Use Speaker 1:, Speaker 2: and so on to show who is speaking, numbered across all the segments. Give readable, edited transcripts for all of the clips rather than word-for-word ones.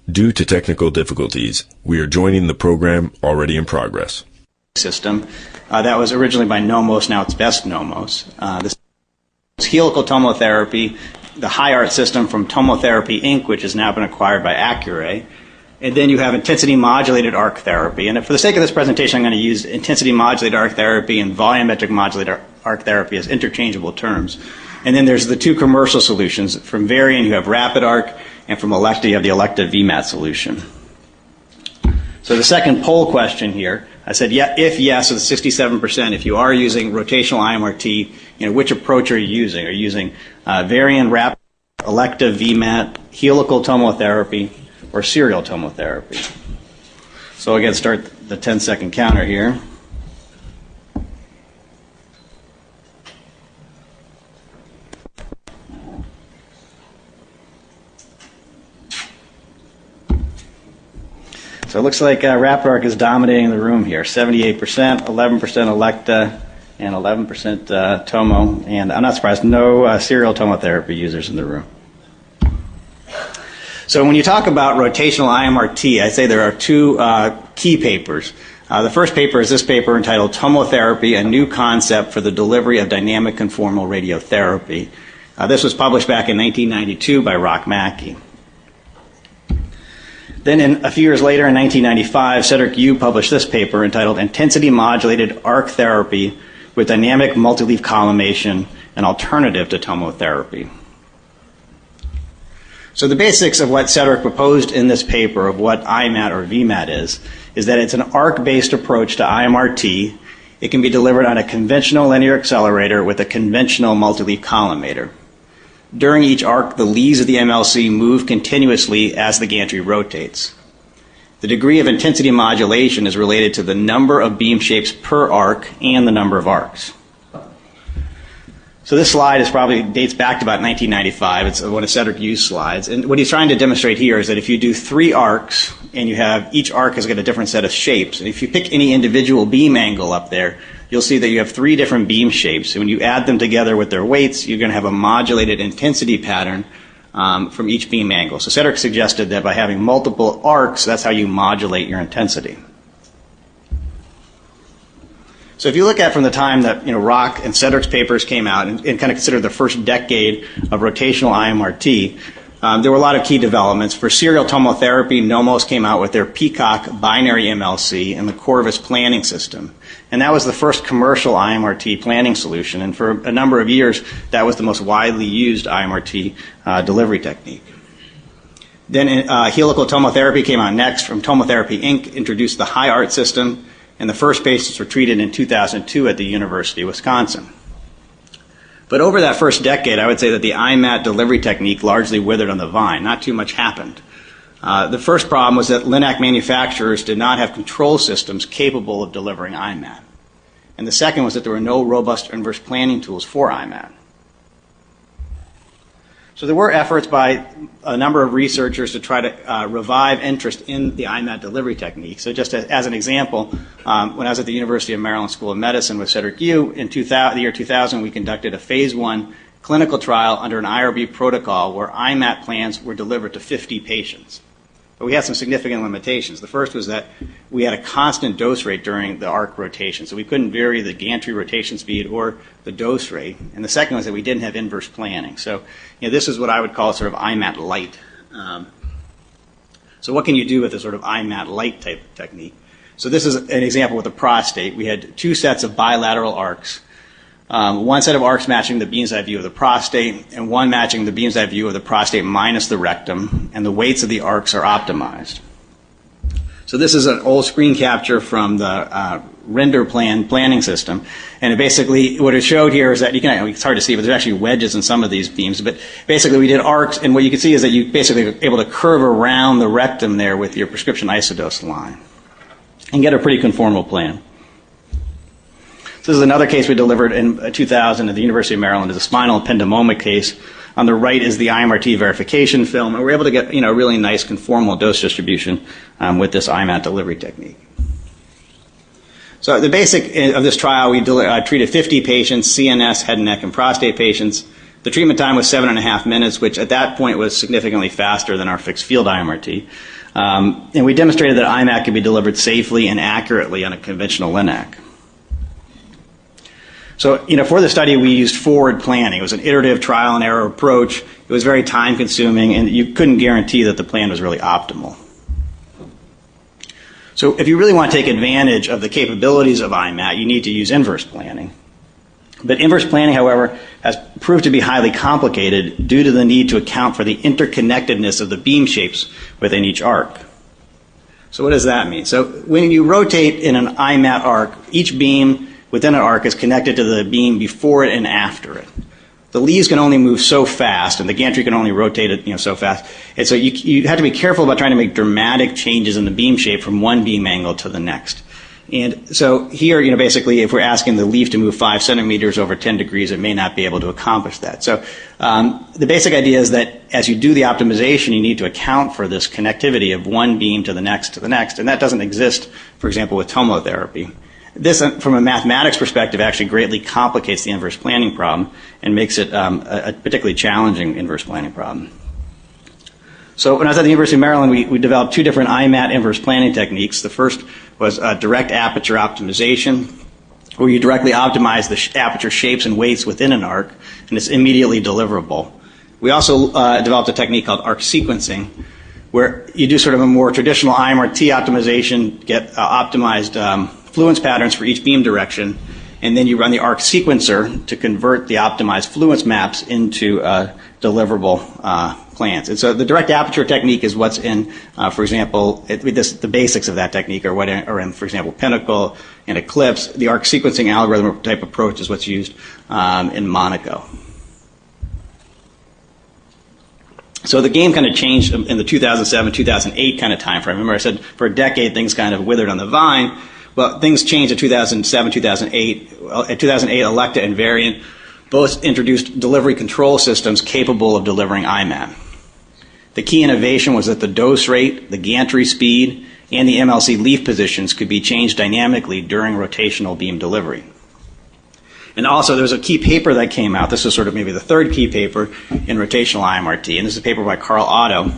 Speaker 1: Due to technical difficulties, we are joining the program already in progress.
Speaker 2: System that was originally by Nomos, now it's Best Nomos. This is helical tomotherapy, the high art system from Tomotherapy Inc., which has now been acquired by Accuray. And then you have intensity modulated arc therapy. And for the sake of this presentation, I'm going to use intensity modulated arc therapy and volumetric modulated arc therapy as interchangeable terms. And then there's the two commercial solutions. From Varian, you have Rapid Arc, and from Electa, you have the Electa VMAT solution. So the second poll question here, I said, if yes, with 67%, if you are using rotational IMRT, which approach are you using? Are you using Varian, Rapid, Electa, VMAT, helical tomotherapy, or serial tomotherapy? So again, start the 10-second counter here. So it looks like Rapid Arc is dominating the room here. 78%, 11% Electa, and 11% Tomo. And I'm not surprised, no serial tomotherapy users in the room. So when you talk about rotational IMRT, I say there are two key papers. The first paper is this paper entitled Tomotherapy, a New Concept for the Delivery of Dynamic Conformal Radiotherapy. This was published back in 1992 by Rock Mackey. Then a few years later, in 1995, Cedric Yu published this paper entitled Intensity Modulated Arc Therapy with Dynamic Multileaf Collimation, an Alternative to Tomotherapy. So the basics of what Cedric proposed in this paper of what IMAT or VMAT is that it's an arc-based approach to IMRT. It can be delivered on a conventional linear accelerator with a conventional multileaf collimator. During each arc, the leads of the MLC move continuously as the gantry rotates. The degree of intensity modulation is related to the number of beam shapes per arc and the number of arcs. So this slide dates back to about 1995. It's one of Cedric Yu's slides. And what he's trying to demonstrate here is that if you do 3 arcs, and you have each arc has got a different set of shapes, and if you pick any individual beam angle up there, you'll see that you have 3 different beam shapes. And when you add them together with their weights, you're going to have a modulated intensity pattern from each beam angle. So Cedric suggested that by having multiple arcs, that's how you modulate your intensity. So if you look at from the time that Rock and Cedric's papers came out and kind of consider the first decade of rotational IMRT, there were a lot of key developments. For serial tomotherapy, Nomos came out with their Peacock binary MLC and the Corvus planning system. And that was the first commercial IMRT planning solution. And for a number of years, that was the most widely used IMRT delivery technique. Then helical tomotherapy came out next. From Tomotherapy Inc. introduced the high art system. And the first patients were treated in 2002 at the University of Wisconsin. But over that first decade, I would say that the IMAT delivery technique largely withered on the vine. Not too much happened. The first problem was that LINAC manufacturers did not have control systems capable of delivering IMAT. And the second was that there were no robust inverse planning tools for IMAT. So there were efforts by a number of researchers to try to revive interest in the IMAT delivery technique. So just as an example, when I was at the University of Maryland School of Medicine with Cedric Yu, in the year 2000, we conducted a phase 1 clinical trial under an IRB protocol where IMAT plans were delivered to 50 patients. But we had some significant limitations. The first was that we had a constant dose rate during the arc rotation, so we couldn't vary the gantry rotation speed or the dose rate. And the second was that we didn't have inverse planning. So this is what I would call sort of IMAT light. So what can you do with a sort of IMAT light type of technique? So this is an example with the prostate. We had 2 sets of bilateral arcs. One set of arcs matching the beam's eye view of the prostate, and one matching the beam's eye view of the prostate minus the rectum, and the weights of the arcs are optimized. So this is an old screen capture from the render planning system, and it basically, what it showed here is that it's hard to see, but there's actually wedges in some of these beams, but basically we did arcs, and what you can see is that you basically are able to curve around the rectum there with your prescription isodose line, and get a pretty conformal plan. So this is another case we delivered in 2000 at the University of Maryland. It's a spinal ependymoma case. On the right is the IMRT verification film, and we're able to get a really nice conformal dose distribution with this IMAT delivery technique. So the basic of this trial, we treated 50 patients, CNS, head and neck, and prostate patients. The treatment time was 7.5 minutes, which at that point was significantly faster than our fixed field IMRT. And we demonstrated that IMAT could be delivered safely and accurately on a conventional LINAC. So, for the study, we used forward planning. It was an iterative trial and error approach. It was very time consuming, and you couldn't guarantee that the plan was really optimal. So if you really want to take advantage of the capabilities of IMAT, you need to use inverse planning. But inverse planning, however, has proved to be highly complicated due to the need to account for the interconnectedness of the beam shapes within each arc. So what does that mean? So when you rotate in an IMAT arc, each beam within an arc is connected to the beam before it and after it. The leaves can only move so fast, and the gantry can only rotate it, so fast. And so you have to be careful about trying to make dramatic changes in the beam shape from one beam angle to the next. And so here, basically, if we're asking the leaf to move 5 centimeters over 10 degrees, it may not be able to accomplish that. So the basic idea is that as you do the optimization, you need to account for this connectivity of one beam to the next, and that doesn't exist, for example, with tomotherapy. This, from a mathematics perspective, actually greatly complicates the inverse planning problem and makes it a particularly challenging inverse planning problem. So when I was at the University of Maryland, we developed 2 different IMAT inverse planning techniques. The first was direct aperture optimization, where you directly optimize the aperture shapes and weights within an arc, and it's immediately deliverable. We also developed a technique called arc sequencing, where you do sort of a more traditional IMRT optimization, get optimized fluence patterns for each beam direction, and then you run the arc sequencer to convert the optimized fluence maps into deliverable plans. And so the direct aperture technique is what's in, for example, the basics of that technique are what are in, for example, Pinnacle and Eclipse. The arc sequencing algorithm type approach is what's used in Monaco. So the game kind of changed in the 2007-2008 kind of time frame. Remember I said for a decade things kind of withered on the vine. Well, things changed in 2007, 2008. Well, in 2008, Electa and Variant both introduced delivery control systems capable of delivering IMAT. The key innovation was that the dose rate, the gantry speed, and the MLC leaf positions could be changed dynamically during rotational beam delivery. And also, there was a key paper that came out. This is sort of maybe the third key paper in rotational IMRT. And this is a paper by Carl Otto,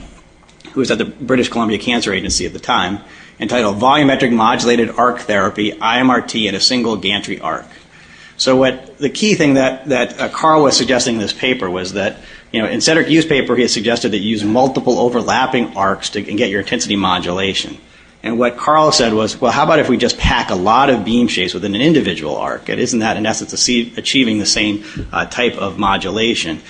Speaker 2: who was at the British Columbia Cancer Agency at the time, entitled Volumetric Modulated Arc Therapy, IMRT in a Single Gantry Arc. So what the key thing that Carl was suggesting in this paper was that, in Cedric Yu's paper, he had suggested that you use multiple overlapping arcs and get your intensity modulation. And what Carl said was, well, how about if we just pack a lot of beam shapes within an individual arc? And isn't that, in essence, achieving the same type of modulation?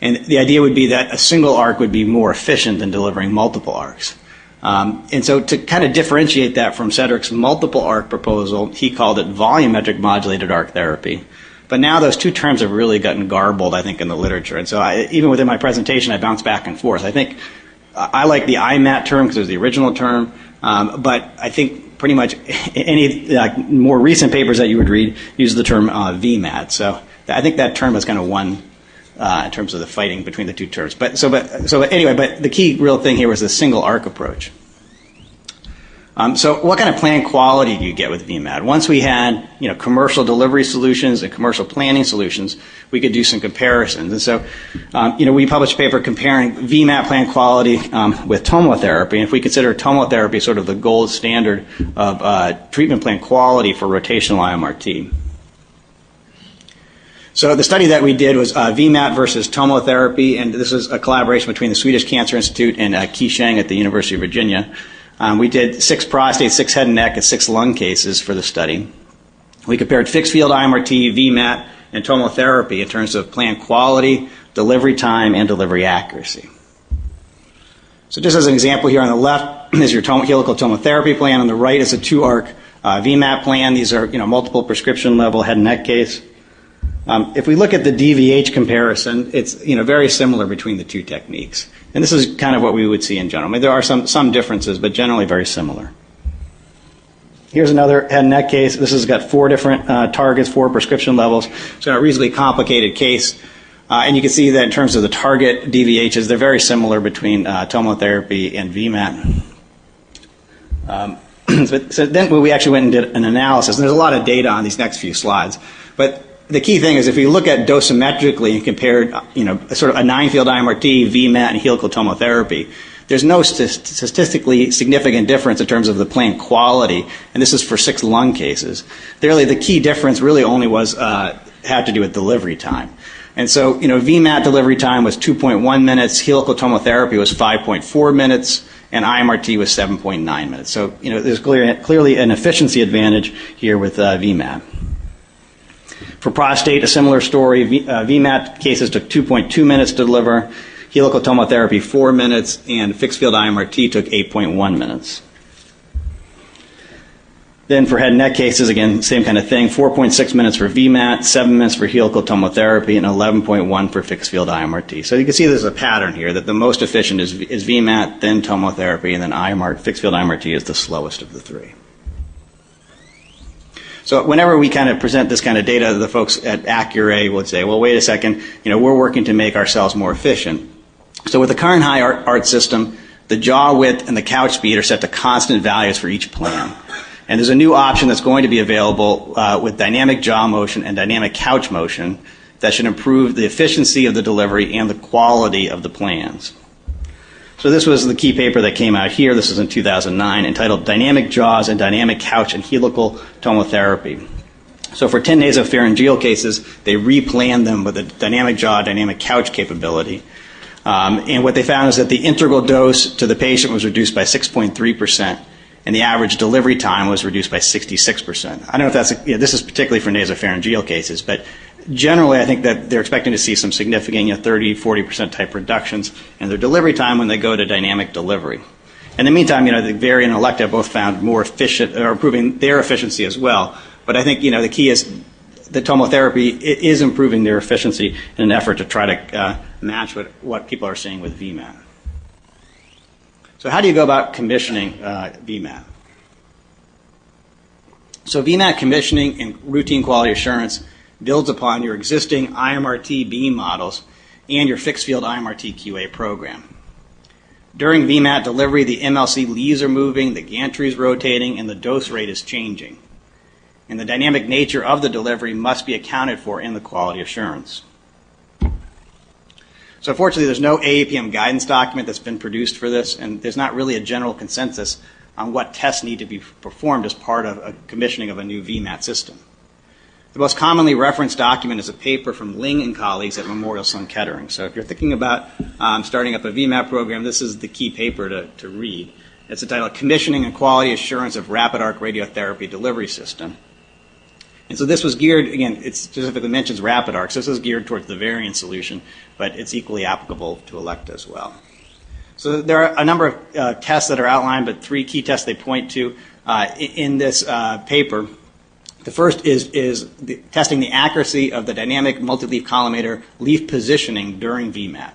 Speaker 2: And the idea would be that a single arc would be more efficient than delivering multiple arcs. And so to kind of differentiate that from Cedric's multiple arc proposal, he called it volumetric modulated arc therapy. But now those two terms have really gotten garbled, I think, in the literature. And so even within my presentation, I bounce back and forth. I think I like the IMAT term because it was the original term. But I think pretty much any more recent papers that you would read use the term VMAT. So I think that term has kind of won in terms of the fighting between the two terms. But the key real thing here was the single arc approach. So what kind of plan quality do you get with VMAT? Once we had commercial delivery solutions and commercial planning solutions, we could do some comparisons. And so we published a paper comparing VMAT plan quality with tomotherapy. And if we consider tomotherapy sort of the gold standard of treatment plan quality for rotational IMRT. So the study that we did was VMAT versus tomotherapy, and this is a collaboration between the Swedish Cancer Institute and Qi Sheng at the University of Virginia. We did 6 prostate, 6 head and neck, and 6 lung cases for the study. We compared fixed field IMRT, VMAT, and tomotherapy in terms of plan quality, delivery time, and delivery accuracy. So just as an example here on the left is your helical tomotherapy plan. On the right is a 2-arc VMAT plan. These are multiple prescription level head and neck case. If we look at the DVH comparison, it's very similar between the two techniques. And this is kind of what we would see in general. I mean, there are some differences, but generally very similar. Here's another head and neck case. This has got 4 different targets, 4 prescription levels. So a reasonably complicated case. And you can see that in terms of the target DVHs, they're very similar between tomotherapy and VMAT. So then we actually went and did an analysis. And there's a lot of data on these next few slides. But the key thing is if you look at dosimetrically and compare, sort of a 9-field IMRT, VMAT, and helical tomotherapy, there's no statistically significant difference in terms of the plan quality, and this is for 6 lung cases. Really, the key difference really only had to do with delivery time. And so, VMAT delivery time was 2.1 minutes, helical tomotherapy was 5.4 minutes, and IMRT was 7.9 minutes. So, there's clearly an efficiency advantage here with VMAT. For prostate, a similar story. VMAT cases took 2.2 minutes to deliver, helical tomotherapy 4 minutes, and fixed field IMRT took 8.1 minutes. Then for head and neck cases, again, same kind of thing, 4.6 minutes for VMAT, 7 minutes for helical tomotherapy, and 11.1 for fixed field IMRT. So you can see there's a pattern here that the most efficient is VMAT, then tomotherapy, and then fixed field IMRT is the slowest of the 3. So whenever we kind of present this kind of data, the folks at Accuray would say, well, wait a second, we're working to make ourselves more efficient. So with the current high art system, the jaw width and the couch speed are set to constant values for each plan. And there's a new option that's going to be available with dynamic jaw motion and dynamic couch motion that should improve the efficiency of the delivery and the quality of the plans. So this was the key paper that came out here. This is in 2009, entitled Dynamic Jaws and Dynamic Couch and Helical Tomotherapy. So for 10 nasopharyngeal cases, they replanned them with a dynamic jaw, dynamic couch capability. And what they found is that the integral dose to the patient was reduced by 6.3%, and the average delivery time was reduced by 66%. I don't know if that's, this is particularly for nasopharyngeal cases, but generally I think that they're expecting to see some significant 30, 40% type reductions in their delivery time when they go to dynamic delivery. In the meantime, the Vari and Electa both found more efficient, or improving their efficiency as well. But I think, the key is the tomotherapy is improving their efficiency in an effort to try to match what people are seeing with VMAT. So how do you go about commissioning VMAT? So VMAT commissioning and routine quality assurance builds upon your existing IMRT beam models and your fixed field IMRT QA program. During VMAT delivery, the MLC leads are moving, the gantry is rotating, and the dose rate is changing. And the dynamic nature of the delivery must be accounted for in the quality assurance. So unfortunately, there's no AAPM guidance document that's been produced for this, and there's not really a general consensus on what tests need to be performed as part of a commissioning of a new VMAT system. The most commonly referenced document is a paper from Ling and colleagues at Memorial Sloan Kettering. So if you're thinking about starting up a VMAT program, this is the key paper to read. It's entitled Commissioning and Quality Assurance of Rapid Arc Radiotherapy Delivery System. And so this was geared, again, it specifically mentions rapid arc, so this is geared towards the variant solution, but it's equally applicable to Electa as well. So there are a number of tests that are outlined, but 3 key tests they point to in this paper. The first is testing the accuracy of the dynamic multi-leaf collimator leaf positioning during VMAT.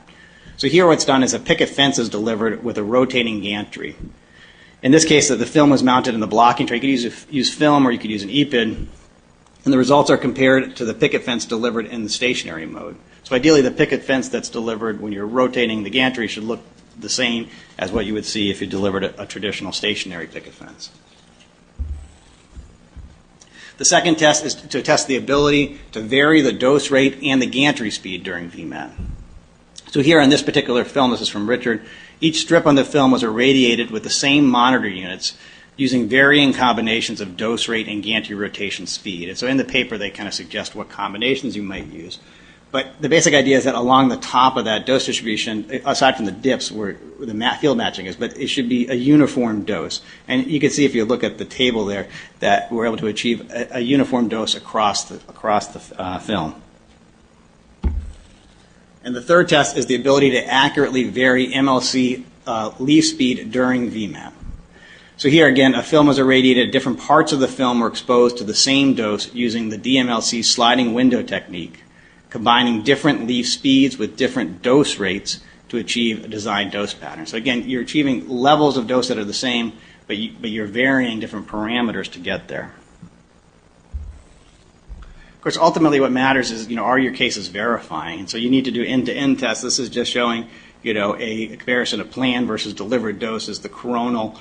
Speaker 2: So here what's done is a picket fence is delivered with a rotating gantry. In this case, the film was mounted in the blocking tray. You could use film or you could use an EPID. And the results are compared to the picket fence delivered in the stationary mode. So ideally, the picket fence that's delivered when you're rotating the gantry should look the same as what you would see if you delivered a traditional stationary picket fence. The second test is to test the ability to vary the dose rate and the gantry speed during VMAT. So here on this particular film, this is from Richard, each strip on the film was irradiated with the same monitor units using varying combinations of dose rate and gantry rotation speed. And so in the paper, they kind of suggest what combinations you might use. But the basic idea is that along the top of that dose distribution, aside from the dips where the field matching is, but it should be a uniform dose. And you can see if you look at the table there that we're able to achieve a uniform dose across the film. And the third test is the ability to accurately vary MLC leaf speed during VMAT. So here again, a film was irradiated. Different parts of the film were exposed to the same dose using the DMLC sliding window technique, combining different leaf speeds with different dose rates to achieve a designed dose pattern. So again, you're achieving levels of dose that are the same, but you're varying different parameters to get there. Of course, ultimately what matters is, are your cases verifying? And so you need to do end-to-end tests. This is just showing, a comparison of planned versus delivered doses, the coronal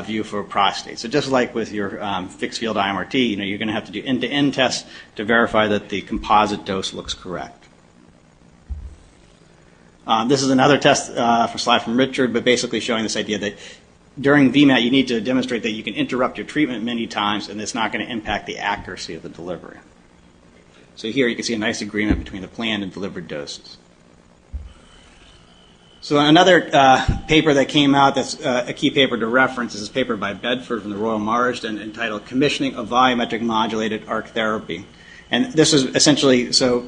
Speaker 2: view for prostate. So just like with your fixed field IMRT, you're going to have to do end-to-end tests to verify that the composite dose looks correct. This is another test for slide from Richard, but basically showing this idea that during VMAT you need to demonstrate that you can interrupt your treatment many times and it's not going to impact the accuracy of the delivery. So here you can see a nice agreement between the planned and delivered doses. So another paper that came out that's a key paper to reference is this paper by Bedford from the Royal Marsden entitled Commissioning of Volumetric Modulated Arc Therapy. And this is essentially, so,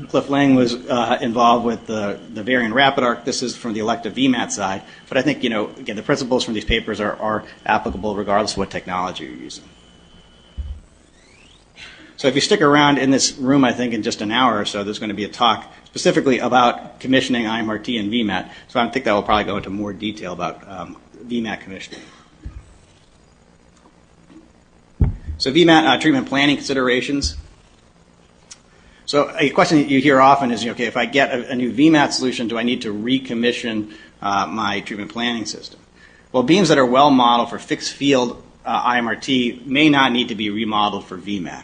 Speaker 2: Cliff Lang was involved with the Varian Rapid Arc. This is from the elective VMAT side. But I think, again, the principles from these papers are applicable regardless of what technology you're using. So if you stick around in this room, I think in just an hour or so, there's going to be a talk specifically about commissioning IMRT and VMAT. So I think that will probably go into more detail about VMAT commissioning. So VMAT treatment planning considerations. So a question that you hear often is, okay, if I get a new VMAT solution, do I need to recommission my treatment planning system? Well, beams that are well modeled for fixed field IMRT may not need to be remodeled for VMAT.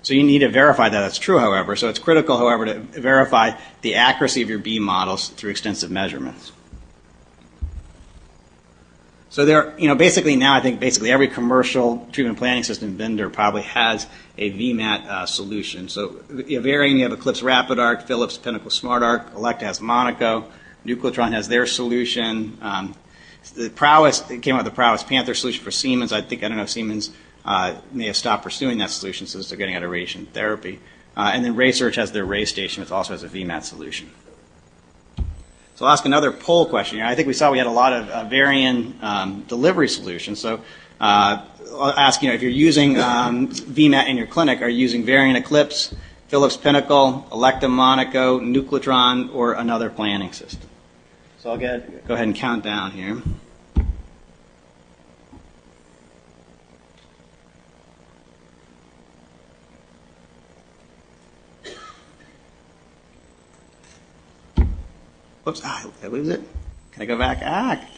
Speaker 2: So you need to verify that that's true, however. So it's critical, however, to verify the accuracy of your beam models through extensive measurements. So there, basically now I think basically every commercial treatment planning system vendor probably has a VMAT solution. So Varian, you have Eclipse Rapid Arc, Philips Pinnacle Smart Arc, Elekta has Monaco, Nucleotron has their solution. The Prowess, it came out with the Prowess Panther solution for Siemens. I don't know if Siemens may have stopped pursuing that solution since they're getting out of radiation therapy. And then RaySearch has their Ray Station, which also has a VMAT solution. So I'll ask another poll question here. I think we saw we had a lot of Varian delivery solutions. So I'll ask, if you're using VMAT in your clinic, are you using Varian Eclipse, Philips Pinnacle, Elekta Monaco, Nucleotron, or another planning system? So I'll go ahead and count down here. Whoops, did I lose it? Can I go back?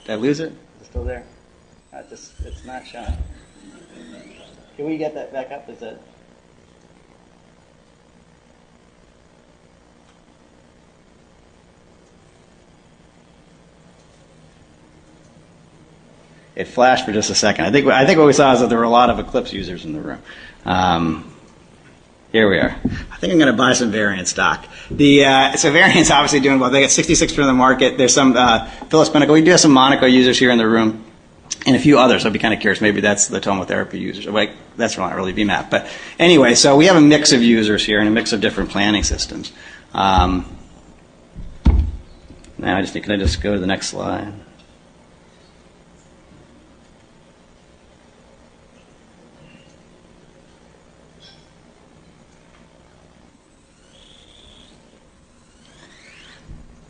Speaker 2: Did I lose it? Is it still there? It's not showing. Can we get that back up? Is it? It flashed for just a second. I think what we saw is that there were a lot of Eclipse users in the room. Here we are. I think I'm going to buy some Varian stock. So Varian's obviously doing well. They got 66% of the market. There's some Philips Pinnacle. We do have some Monaco users here in the room, and a few others. I'd be kind of curious. Maybe that's the tomotherapy users. Wait, that's not really VMAT. But anyway, so we have a mix of users here and a mix of different planning systems. Now can I just go to the next slide?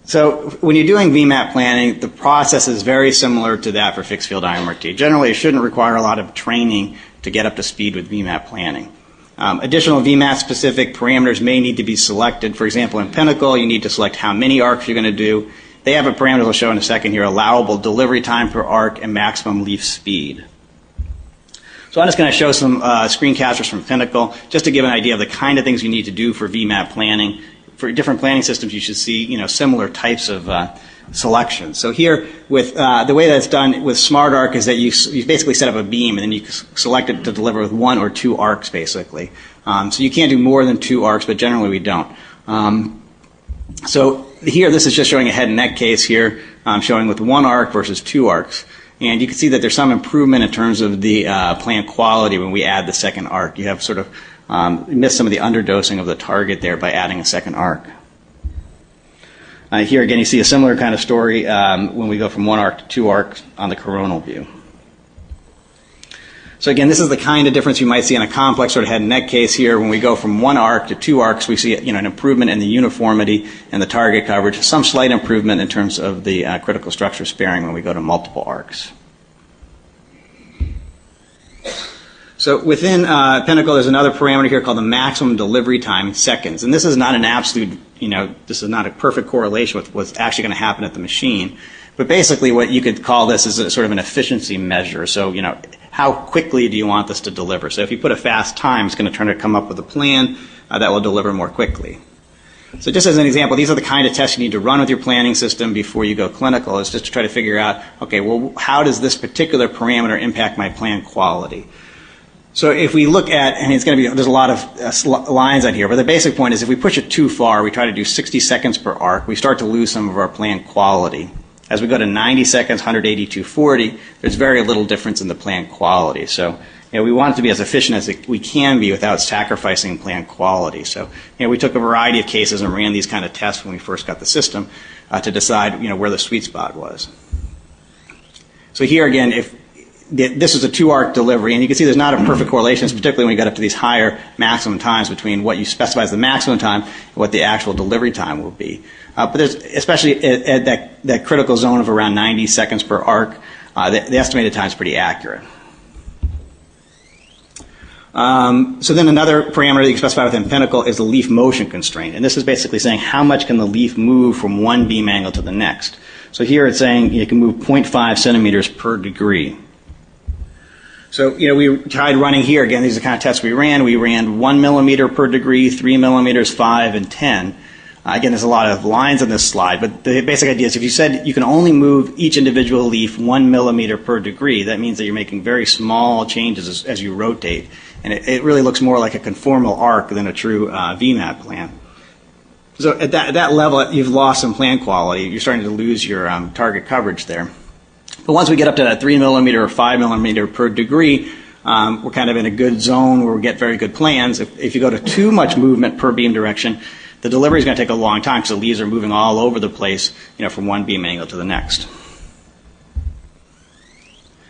Speaker 2: So when you're doing VMAT planning, the process is very similar to that for fixed field IMRT. Generally, it shouldn't require a lot of training to get up to speed with VMAT planning. Additional VMAT-specific parameters may need to be selected. For example, in Pinnacle, you need to select how many arcs you're going to do. They have a parameter I'll show in a second here, allowable delivery time per arc and maximum leaf speed. So I'm just going to show some screen captures from Pinnacle just to give an idea of the kind of things you need to do for VMAT planning. For different planning systems, you should see similar types of selections. So here, with the way that's done with Smart Arc is that you basically set up a beam and then you select it to deliver with 1 or 2 arcs, basically. So you can't do more than 2 arcs, but generally we don't. So here, this is just showing a head and neck case here, showing with 1 arc versus 2 arcs. And you can see that there's some improvement in terms of the plant quality when we add the second arc. You have sort of missed some of the underdosing of the target there by adding a second arc. Here again, you see a similar kind of story when we go from 1 arc to 2 arcs on the coronal view. So again, this is the kind of difference you might see in a complex sort of head and neck case here. When we go from 1 arc to 2 arcs, we see an improvement in the uniformity and the target coverage, some slight improvement in terms of the critical structure sparing when we go to multiple arcs. So within Pinnacle, there's another parameter here called the maximum delivery time in seconds. And this is not an absolute, this is not a perfect correlation with what's actually going to happen at the machine. But basically what you could call this is a sort of an efficiency measure. So, how quickly do you want this to deliver? So if you put a fast time, it's going to try to come up with a plan that will deliver more quickly. So just as an example, these are the kind of tests you need to run with your planning system before you go clinical, is just to try to figure out, okay, well, how does this particular parameter impact my plan quality? So if we look at, and there's a lot of lines out here, but the basic point is if we push it too far, we try to do 60 seconds per arc, we start to lose some of our plan quality. As we go to 90 seconds, 180, 240, there's very little difference in the plan quality. So, we want it to be as efficient as we can be without sacrificing plan quality. So, we took a variety of cases and ran these kind of tests when we first got the system to decide, where the sweet spot was. So here again, if this is a 2-arc delivery, and you can see there's not a perfect correlation, particularly when you get up to these higher maximum times between what you specify as the maximum time and what the actual delivery time will be. But there's, especially at that critical zone of around 90 seconds per arc, the estimated time is pretty accurate. So then another parameter that you can specify within Pinnacle is the leaf motion constraint. And this is basically saying how much can the leaf move from one beam angle to the next. So here it's saying you can move 0.5 centimeters per degree. So, we tried running here. Again, these are the kind of tests we ran. We ran 1 millimeter per degree, 3 millimeters, 5, and 10. Again, there's a lot of lines on this slide, but the basic idea is if you said you can only move each individual leaf 1 millimeter per degree, that means that you're making very small changes as you rotate. And it really looks more like a conformal arc than a true VMAT plan. So at that level, you've lost some plan quality. You're starting to lose your target coverage there. But once we get up to that 3 millimeter or 5 millimeter per degree, we're kind of in a good zone where we get very good plans. If you go to too much movement per beam direction, the delivery is going to take a long time because the leaves are moving all over the place, from one beam angle to the next.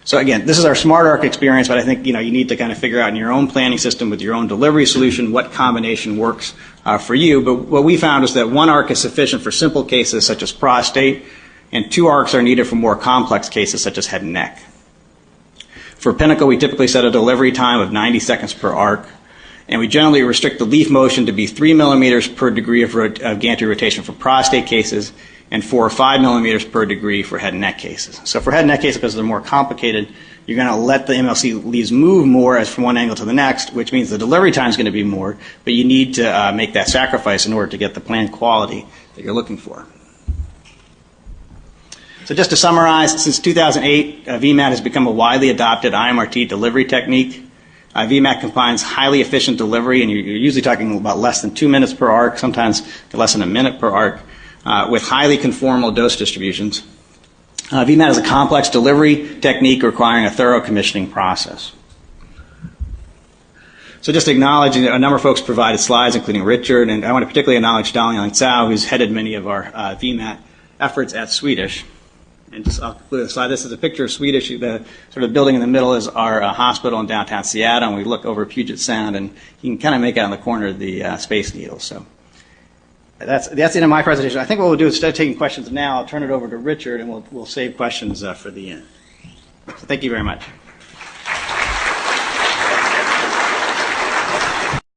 Speaker 2: So again, this is our smart arc experience, but I think you need to kind of figure out in your own planning system with your own delivery solution what combination works for you. But what we found is that 1 arc is sufficient for simple cases such as prostate, and 2 arcs are needed for more complex cases such as head and neck. For Pinnacle, we typically set a delivery time of 90 seconds per arc, and we generally restrict the leaf motion to be 3 millimeters per degree of gantry rotation for prostate cases and 4 or 5 millimeters per degree for head and neck cases. So for head and neck cases, because they're more complicated, you're going to let the MLC leaves move more as from one angle to the next, which means the delivery time is going to be more, but you need to make that sacrifice in order to get the planned quality that you're looking for. So just to summarize, since 2008, VMAT has become a widely adopted IMRT delivery technique. VMAT combines highly efficient delivery, and you're usually talking about less than 2 minutes per arc, sometimes less than a minute per arc, with highly conformal dose distributions. VMAT is a complex delivery technique requiring a thorough commissioning process. So just acknowledging that a number of folks provided slides, including Richard, and I want to particularly acknowledge Dalian Tsao, who's headed many of our VMAT efforts at Swedish. And I'll conclude the slide. This is a picture of Swedish. The sort of building in the middle is our hospital in downtown Seattle, and we look over Puget Sound, and you can kind of make out on the corner of the Space Needle. So that's the end of my presentation. I think what we'll do is, instead of taking questions now, I'll turn it over to Richard, and we'll save questions for the end. So thank you very much.